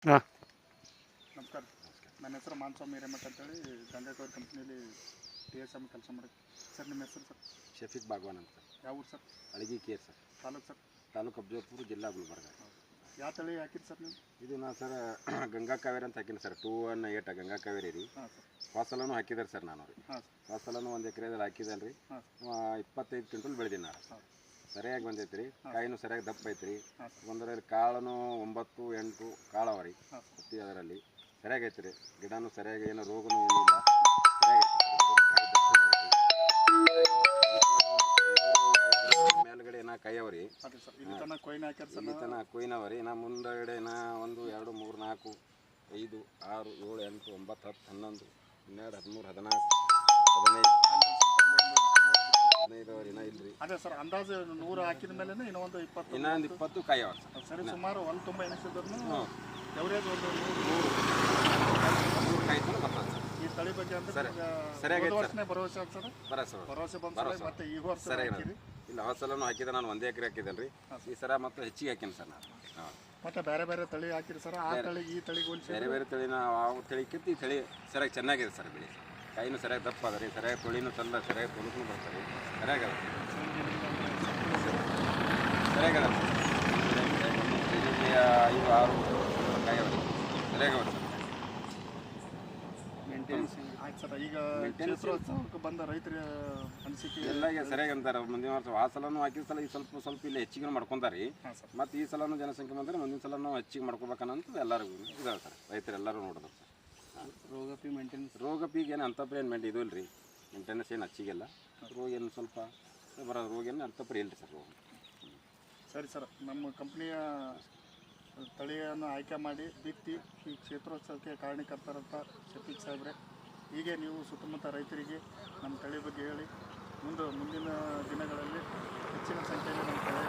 ಹಾಂ ನಮಸ್ಕಾರ. ನನ್ನ ಹೆಸರು ಮಾನಸ್ವಾಮಿ ಹಿರೇಮಠ ಅಂತೇಳಿ ಗಂಗಾಕವರ್ ಕಂಪ್ನಿಯಲ್ಲಿ TSM ಕೆಲಸ ಮಾಡಿ. ಸರ್ ನಿಮ್ಮ ಹೆಸರು ಸರ್? ಶಫೀಕ್ ಬಾಗ್ವಾನ್ ಅಂತ ಸರ್. ಯಾವ ಊರು ಸರ್? ಅಳಗಿ ಕೇರ್ ಸರ್. ತಾಲೂಕು ಸರ್? ತಾಲೂಕು ಅಫಜಲ್ಪುರ, ಜಿಲ್ಲಾ ಗುಲ್ಬರ್ಗ. ಯಾವ ತಳಿ ಹಾಕಿರಿ ಸರ್ ನೀವು? ಇದು ನಾ ಸರ್ ಗಂಗಾ ಕಾವೇರಿ ಅಂತ ಹಾಕಿನಿ ಸರ್. 218 ಗಂಗಾ ಕಾವೇರಿ ರೀ. ಹಾಂ ಸರ್. ಫಸಲನ್ನು ಹಾಕಿದ್ದಾರೆ ಸರ್ ನಾನು ರೀ. ಹಾಂ ಸರ್. ಫಸಲನ್ನು 1 ಎಕರೆದಲ್ಲಿ ಹಾಕಿದಲ್ಲ ರೀ. 25 ಕ್ವಿಂಟಲ್ ಬೆಳೆದೀನಿ ನಾನು. ಸರಿಯಾಗಿ ಬಂದೈತೆ ರೀ. ಕಾಯಿನೂ ಸರಿಯಾಗಿ ದಪ್ಪ ಐತೆ ರೀ. ಒಂದರಲ್ಲಿ ಕಾಳನು 9, 8 ಕಾಳವ ರೀ. ಹತ್ತಿ ಅದರಲ್ಲಿ ಸರಿಯಾಗಿ ಐತೆ ರೀ. ಗಿಡನೂ ಸರಿಯಾಗಿ ಏನೋ ರೋಗನೂ ಏನೂ ಇಲ್ಲ. ಮೇಲ್ಗಡೆ ನಾ ಕಾಯವ ರೀ. ಇಲ್ಲಿ ತನಕ ಕೊಯ್ನವ ರೀ. ನಾ ಮುಂದಗಡೆ 1, 2, 3, 4, 5, 6, 7, 8, 9, 10, 11, 12, 13, 14, 15 ಇನ್ನ ಇಲ್ರಿ. ಅದೇ ಸರ್, ಅಂದಾಜು 100 ಹಾಕಿದ ಮೇಲೆ ಇನ್ನೊಂದು 20 ಕಾಯವ ಸರಿ. ಸುಮಾರು ಒಂದು ತುಂಬ ಎನಿಸಿದ್ರು ಎವರೇಜ್ ಒಂದು 100 ಕಾಯಿ ತನಕ ಬರ್ತದೆ ಸರ್. ಈ ತಳಿ ಬಗ್ಗೆ ಅಂದ್ರೆ ಸರಿಯಾಗಿ ವರ್ಷನೇ ಭರವಸೆ ಆಗ್ತದೆ. ಭರವಸೆ ಬಂದು ಮತ್ತೆ ಈ ವರ್ಷ ಹಾಕಿರಿ. ಇಲ್ಲ, ಹೊಸಲನ್ನು ಹಾಕಿದೆ ನಾನು 1 ಎಕರೆ ಹಾಕಿದ್ದೇನೆ ರೀ. ಈ ಸರ ಮತ್ತೆ ಹೆಚ್ಚಿಗೆ ಹಾಕೀನಿ ಸರ್ ನಾನು. ಮತ್ತೆ ಬೇರೆ ಬೇರೆ ತಳಿ ಹಾಕಿರಿ ಸರ್. ಆ ತಳಿ ಈ ತಳಿಗೆ ಹೋಲಿಸಿ ಬೇರೆ ಬೇರೆ ತಳಿನ ಆ ತಳಿಕ್ಕಿಂತ ಈ ತಳಿ ಸರಿಯಾಗಿ ಚೆನ್ನಾಗಿದೆ ಸರ್. ಬೆಳೆ ಕಾಯಿನೂ ಸರಿಯಾಗಿ ದಪ್ಪ ಅದ ರೀ. ಸರಿಯಾಗಿ ತೊಳಿನೂ ತಂದ ಸರಿಯಾಗಿ ತೊಲಕ್ಕೂ ಬರ್ತಾರೆ. ಸರಿಯಾಗದ ಸರಿಯಾಗದ 5, 6 ಕಾಯಿ ಅವ ರೀ. ಸರಿಯಾಗವ ಸರ್. ಆಯ್ತು ಸರ್. ಈಗ ಕ್ಷೇತ್ರೋತ್ಸವಕ್ಕೆ ಬಂದ ರೈತರ ಅನಿಸಿಕೆ ಎಲ್ಲ ಸರಿಯಾಗಿ ಅಂತಾರೆ. ಮುಂದಿನ ವರ್ಷ ಆ ಸಲನೂ ಹಾಕಿದ ಸಲ ಈ ಸ್ವಲ್ಪ ಇಲ್ಲಿ ಹೆಚ್ಚಿಗೆ ಮಾಡ್ಕೊಂತಾರೆ ರೀ. ಮತ್ತು ಈ ಸಲನೂ ಜನಸಂಖ್ಯೆ ಬಂದರೆ ಮುಂದಿನ ಸಲನೂ ಹೆಚ್ಚಿಗೆ ಮಾಡ್ಕೋಬೇಕನ್ನಂತ ಎಲ್ಲರಿಗೂ ಇದಾವೆ ಸರ್. ರೈತರೆಲ್ಲರೂ ನೋಡಿದ್ರು ಸರ್. ರೋಗ ಪೀಕ್ ಏನು ಅಂತಪ್ರಿ ಏನು ಇದು ಇಲ್ಲ ರೀ. ಮೇಂಟೆನೆನ್ಸ್ ಏನು ಹೆಚ್ಚಿಗೆಲ್ಲ. ರೋಗ ಏನು ಸ್ವಲ್ಪ ಬರೋದು. ರೋಗ ಏನು ಅಂತಪ್ರಿ ಇಲ್ಲ ರೀ ಸರ್. ರೋಗ ಸರಿ ಸರ್. ನಮ್ಮ ಕಂಪ್ನಿಯ ತಳಿಯನ್ನು ಆಯ್ಕೆ ಮಾಡಿ ಬಿತ್ತಿ ಈ ಕ್ಷೇತ್ರೋತ್ಸವಕ್ಕೆ ಕಾರಣೀಕರ್ತರಂಥ ಶಫೀಕ್ ಸಾಹೇಬ್ರೆ, ಹೀಗೆ ನೀವು ಸುತ್ತಮುತ್ತ ರೈತರಿಗೆ ನಮ್ಮ ತಳಿ ಬಗ್ಗೆ ಹೇಳಿ ಮುಂದಿನ ದಿನಗಳಲ್ಲಿ ಹೆಚ್ಚಿನ ಸಂಖ್ಯೆಯಲ್ಲಿ ನಮ್ಮ ತಳಿ